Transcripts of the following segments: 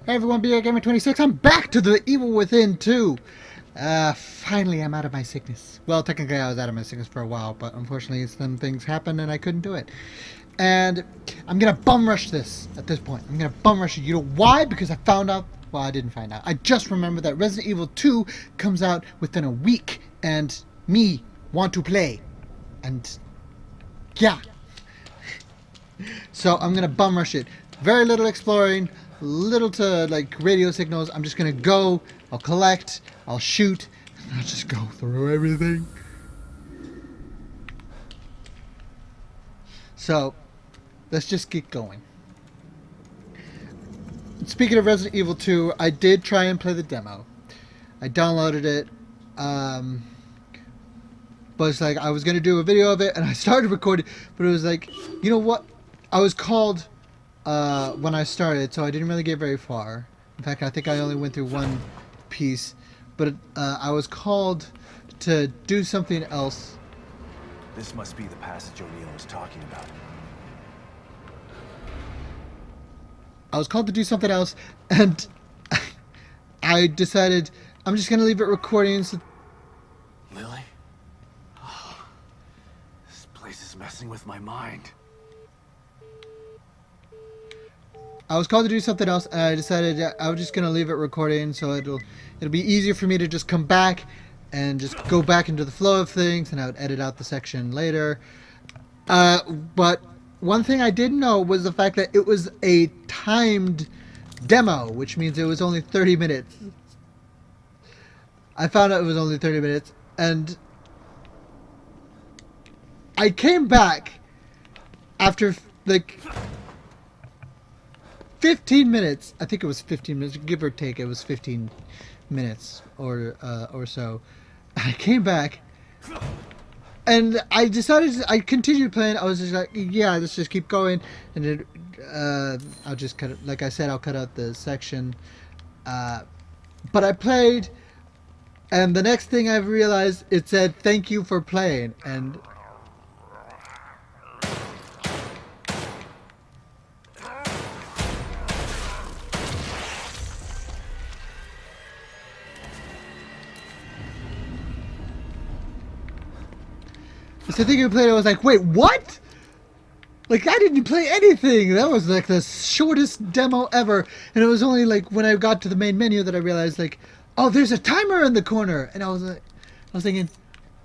Hey everyone, BA Gamer 26. I'm back to the Evil Within 2. Finally I'm out of my sickness. Well, technically I was out of my sickness for a while, but unfortunately some things happened and I couldn't do it. And I'm gonna bum rush this at this point. I'm gonna bum rush it. You know why? Because I found out, well, I didn't find out. I just remembered that Resident Evil 2 comes out within a week and me want to play. And yeah. So I'm gonna bum rush it. Very little exploring, little to like radio signals. I'm just gonna go, I'll collect, I'll shoot, and I'll just go through everything. So let's just get going. Speaking of Resident Evil 2, I did try and play the demo. I downloaded it. But it's like I was gonna do a video of it and I started recording, but it was like, you know what? I was called when I started, so I didn't really get very far. In fact, I think I only went through one piece, but I was called to do something else. This must be the passage O'Neill was talking about. I was called to do something else, and I decided I'm just gonna leave it recording. So Lily? Oh, this place is messing with my mind. I was called to do something else, and I decided I was just gonna leave it recording, so it'll be easier for me to just come back and just go back into the flow of things, and I would edit out the section later. But one thing I didn't know was the fact that it was a timed demo, which means it was only 30 minutes. I found out it was only 30 minutes, and I came back after like 15 minutes. I think it was 15 minutes, give or take. It was 15 minutes or so. I came back, and I decided I continued playing. I was just like, yeah, let's just keep going, and then I'll just cut it. Like I said, I'll cut out the section. But I played, and the next thing I realized, it said "Thank you for playing," and so thinking of playing, I was like, wait, what? Like, I didn't play anything. That was like the shortest demo ever. And it was only like when I got to the main menu that I realized, like, oh, there's a timer in the corner. And I was thinking,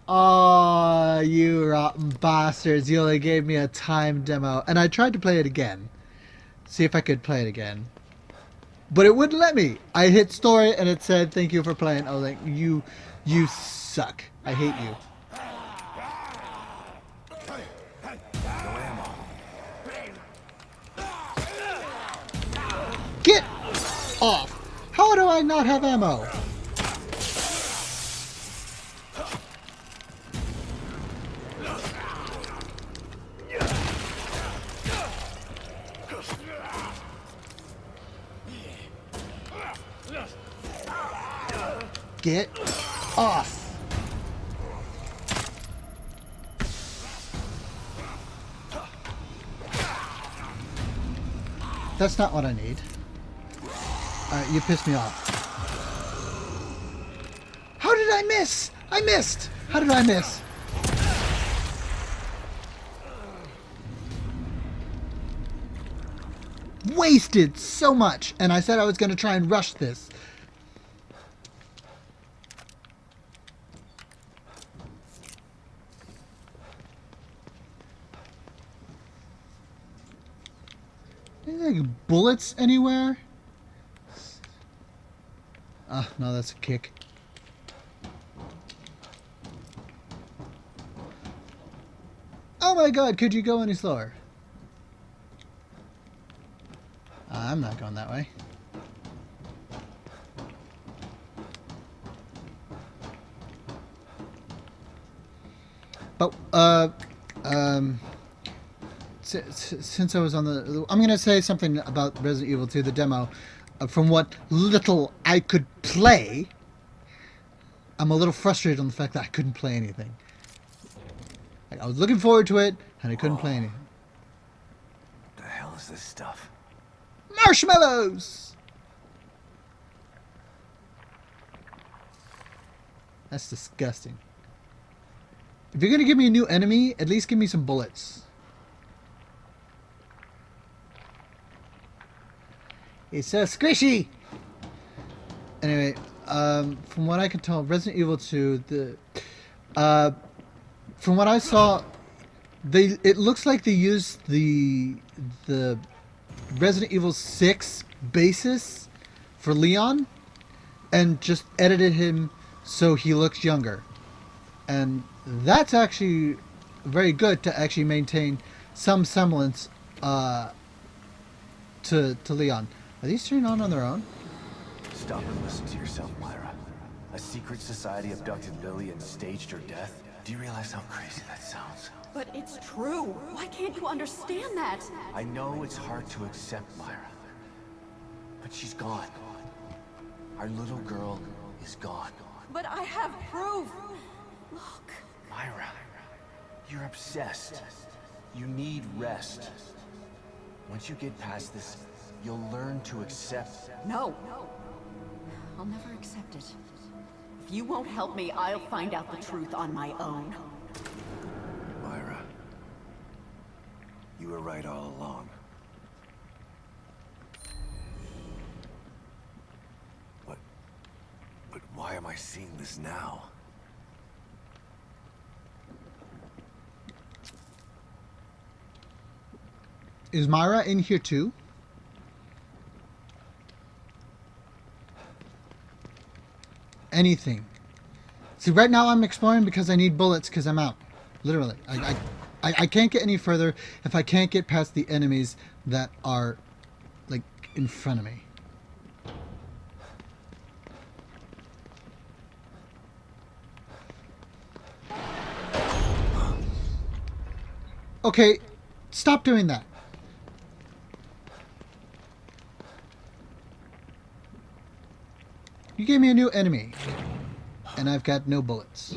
oh, you rotten bastards. You only gave me a time demo. And I tried to play it again. See if I could play it again. But it wouldn't let me. I hit story and it said, thank you for playing. I was like, you suck. I hate you. Get off! How do I not have ammo? Get off! That's not what I need. Alright, you pissed me off. How did I miss? I missed! How did I miss? Wasted so much! And I said I was going to try and rush this. Any like bullets anywhere? Ah, no, that's a kick. Oh my god, could you go any slower? I'm not going that way. But, since I was on the... I'm going to say something about Resident Evil 2, the demo. From what little I could play, I'm a little frustrated on the fact that I couldn't play anything. Like, I was looking forward to it, and I couldn't play anything. What the hell is this stuff? Marshmallows! That's disgusting. If you're gonna give me a new enemy, at least give me some bullets. It's so squishy! Anyway, from what I can tell, Resident Evil 2, from what I saw, it looks like they used the Resident Evil 6 basis for Leon and just edited him so he looks younger. And that's actually very good to actually maintain some semblance to Leon. Are these turning on their own? Stop and listen to yourself, Myra. A secret society abducted Lily and staged her death? Do you realize how crazy that sounds? But it's true. Why can't you understand that? I know it's hard to accept, Myra. But she's gone. Our little girl is gone. But I have proof. Look. Myra, you're obsessed. You need rest. Once you get past this, you'll learn to accept. No. I'll never accept it. If you won't help me, I'll find out the truth on my own. Myra, you were right all along. But why am I seeing this now? Is Myra in here too? Anything. See, right now I'm exploring because I need bullets because I'm out. Literally. I can't get any further if I can't get past the enemies that are, like, in front of me. Okay, stop doing that. You gave me a new enemy, and I've got no bullets.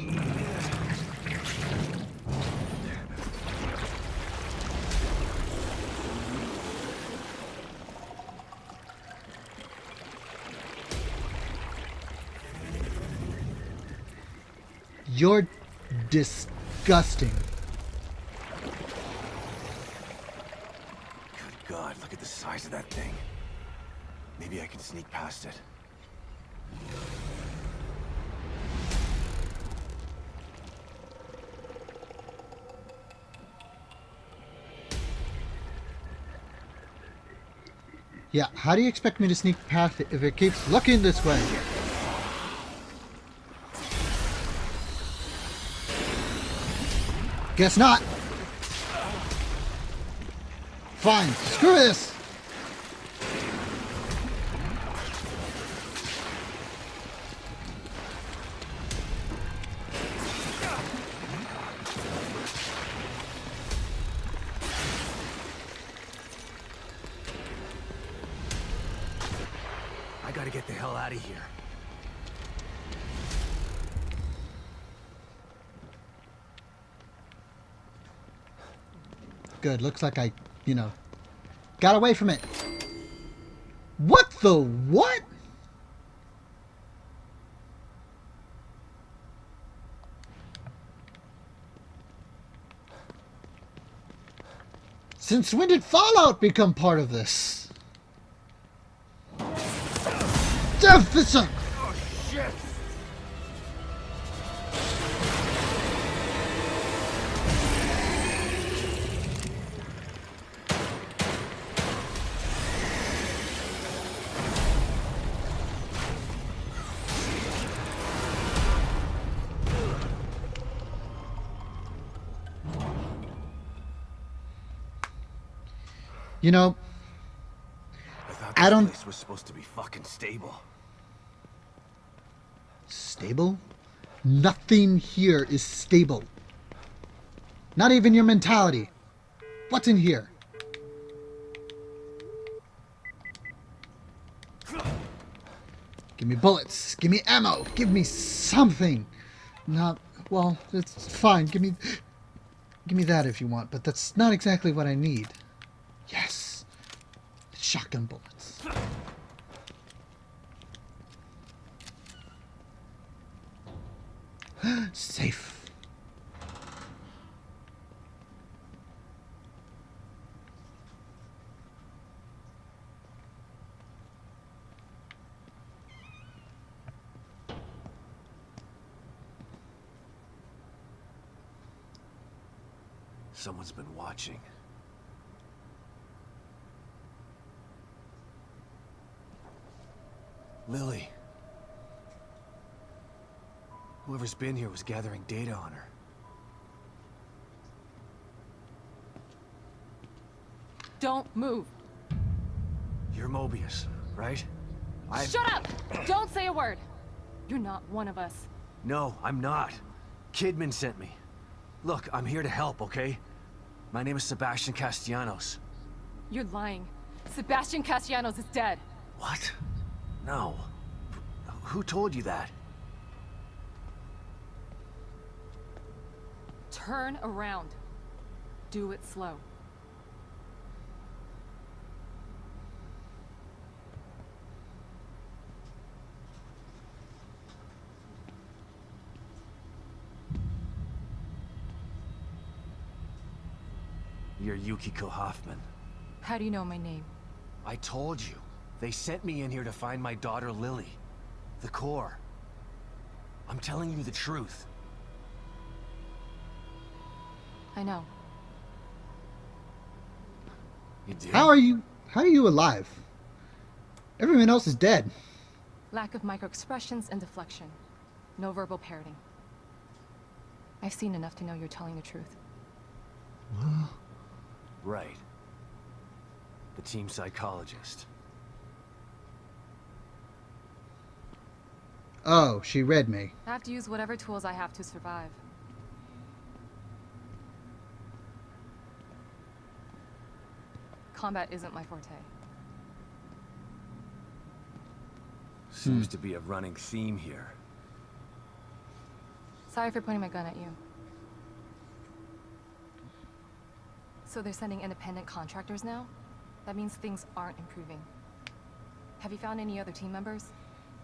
You're disgusting. Good God, look at the size of that thing. Maybe I can sneak past it. Yeah, how do you expect me to sneak past it if it keeps looking this way? Guess not. Fine, screw this. I gotta get the hell out of here. Good, looks like I, got away from it. What the what? Since when did Fallout become part of this? Deficit! Oh, shit! I don't... This place was supposed to be fucking stable. Stable? Nothing here is stable. Not even your mentality. What's in here? Give me bullets. Give me ammo. Give me something. Not... Well, it's fine. Give me that if you want, but that's not exactly what I need. Yes. Shotgun bullets. Safe. Someone's been watching. Lily. Whoever's been here was gathering data on her. Don't move. You're Mobius, right? Shut up! Don't say a word. You're not one of us. No, I'm not. Kidman sent me. Look, I'm here to help, okay? My name is Sebastian Castellanos. You're lying. Sebastian Castellanos is dead. What? No. Who told you that? Turn around. Do it slow. You're Yukiko Hoffman. How do you know my name? I told you. They sent me in here to find my daughter Lily. The core. I'm telling you the truth. I know. You do? How are you alive? Everyone else is dead. Lack of microexpressions and deflection. No verbal parroting. I've seen enough to know you're telling the truth. Right. The team psychologist. Oh, she read me. I have to use whatever tools I have to survive. Combat isn't my forte. Seems to be a running theme here. Sorry for pointing my gun at you. So they're sending independent contractors now? That means things aren't improving. Have you found any other team members?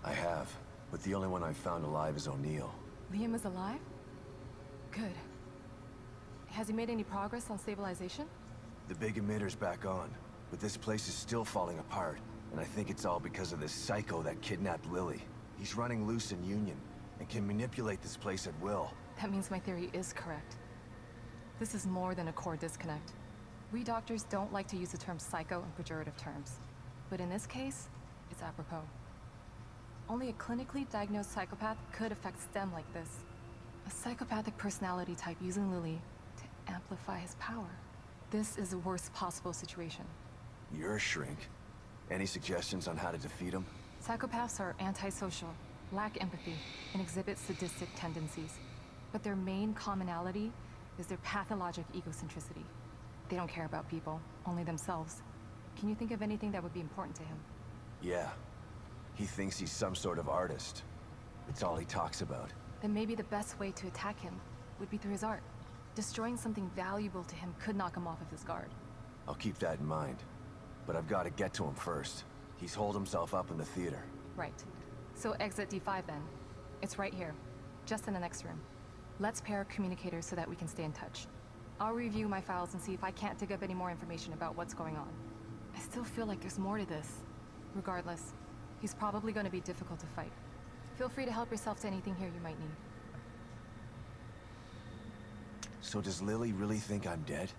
I have, but the only one I've found alive is O'Neill. Liam is alive? Good. Has he made any progress on stabilization? The big emitter's back on, but this place is still falling apart, and I think it's all because of this psycho that kidnapped Lily. He's running loose in Union, and can manipulate this place at will. That means my theory is correct. This is more than a core disconnect. We doctors don't like to use the term psycho in pejorative terms, but in this case, it's apropos. Only a clinically diagnosed psychopath could affect STEM like this. A psychopathic personality type using Lily to amplify his power. This is the worst possible situation. You're a shrink. Any suggestions on how to defeat him? Psychopaths are antisocial, lack empathy, and exhibit sadistic tendencies. But their main commonality is their pathologic egocentricity. They don't care about people, only themselves. Can you think of anything that would be important to him? Yeah. He thinks he's some sort of artist. It's all he talks about. Then maybe the best way to attack him would be through his art. Destroying something valuable to him could knock him off of his guard. I'll keep that in mind. But I've got to get to him first. He's holed himself up in the theater. Right. So exit D5 then. It's right here, just in the next room. Let's pair communicators so that we can stay in touch. I'll review my files and see if I can't dig up any more information about what's going on. I still feel like there's more to this. Regardless, he's probably going to be difficult to fight. Feel free to help yourself to anything here you might need. So does Lily really think I'm dead?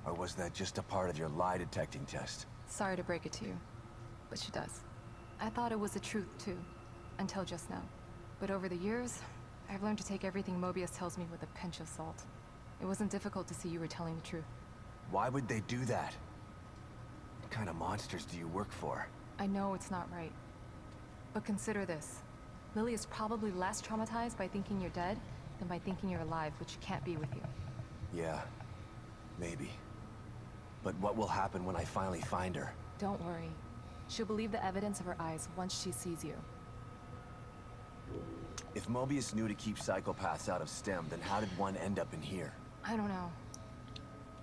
Or was that just a part of your lie detecting test? Sorry to break it to you, but she does. I thought it was the truth too, until just now. But over the years, I've learned to take everything Mobius tells me with a pinch of salt. It wasn't difficult to see you were telling the truth. Why would they do that? What kind of monsters do you work for? I know it's not right. But consider this. Lily is probably less traumatized by thinking you're dead than by thinking you're alive, which can't be with you. Yeah, maybe. But what will happen when I finally find her? Don't worry. She'll believe the evidence of her eyes once she sees you. If Mobius knew to keep psychopaths out of STEM, then how did one end up in here? I don't know.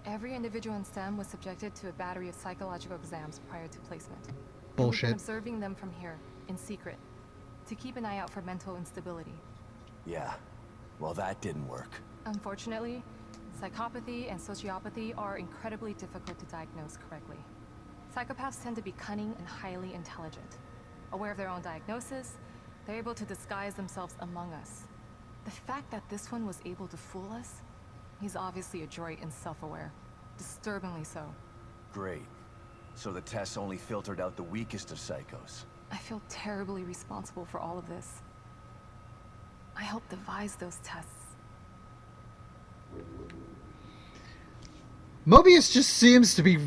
Every individual in STEM was subjected to a battery of psychological exams prior to placement. And we've Bullshit. been observing them from here, in secret, to keep an eye out for mental instability. Yeah, Well, that didn't work. Unfortunately, psychopathy and sociopathy are incredibly difficult to diagnose correctly. Psychopaths tend to be cunning and highly intelligent. Aware of their own diagnosis, they're able to disguise themselves among us. The fact that this one was able to fool us, he's obviously adroit and self-aware. Disturbingly so. Great. So the tests only filtered out the weakest of psychos. I feel terribly responsible for all of this. I helped devise those tests. Mobius just seems to be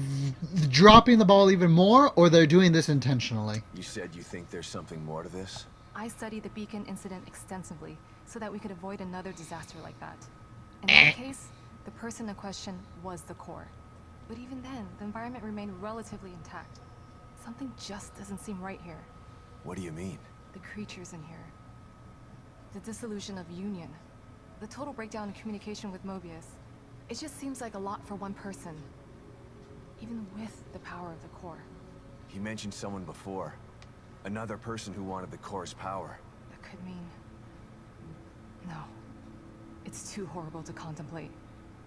dropping the ball even more, or they're doing this intentionally. You said you think there's something more to this? I studied the beacon incident extensively so that we could avoid another disaster like that. In that case, the person in question was the core. But even then, the environment remained relatively intact. Something just doesn't seem right here. What do you mean? The creatures in here. The dissolution of Union. The total breakdown in communication with Mobius. It just seems like a lot for one person. Even with the power of the core. He mentioned someone before. Another person who wanted the core's power. That could mean... No. It's too horrible to contemplate.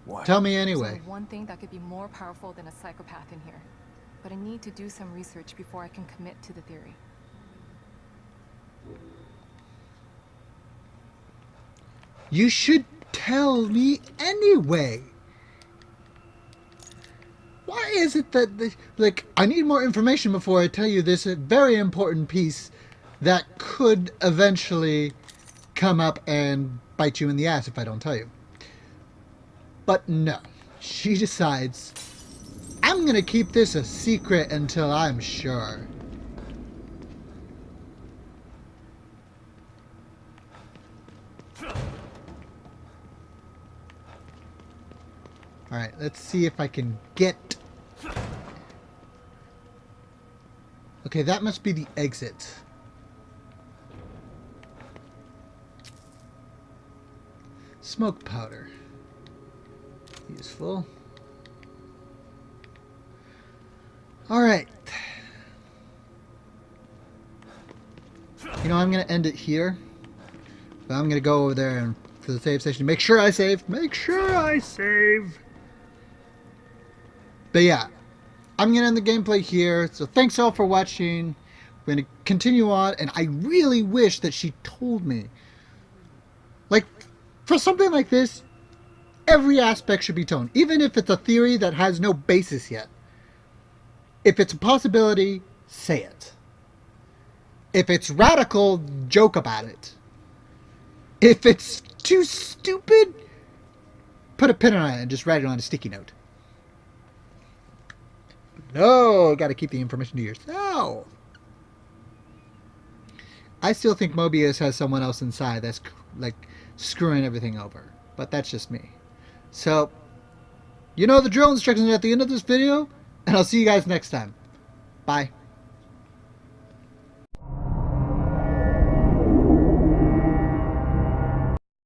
What? Tell me There's anyway. only one thing that could be more powerful than a psychopath in here. But I need to do some research before I can commit to the theory. You should tell me anyway. Why is it that, like, I need more information before I tell you this very important piece that could eventually come up and bite you in the ass if I don't tell you? But no, she decides, I'm going to keep this a secret until I'm sure. Alright, let's see if I can get... Okay, that must be the exit. Smoke powder. Useful. Alright. You know, I'm going to end it here. But I'm going to go over there and to the save station. Make sure I save. Make sure I save. But yeah, I'm going to end the gameplay here. So thanks all for watching. We're going to continue on. And I really wish that she told me. Like, for something like this, every aspect should be told. Even if it's a theory that has no basis yet. If it's a possibility, say it. If it's radical, joke about it. If it's too stupid, put a pin on it and just write it on a sticky note. No, gotta keep the information to yourself. I still think Mobius has someone else inside that's like screwing everything over. But that's just me. So, you know the drill. Instructions are at the end of this video. And I'll see you guys next time. Bye.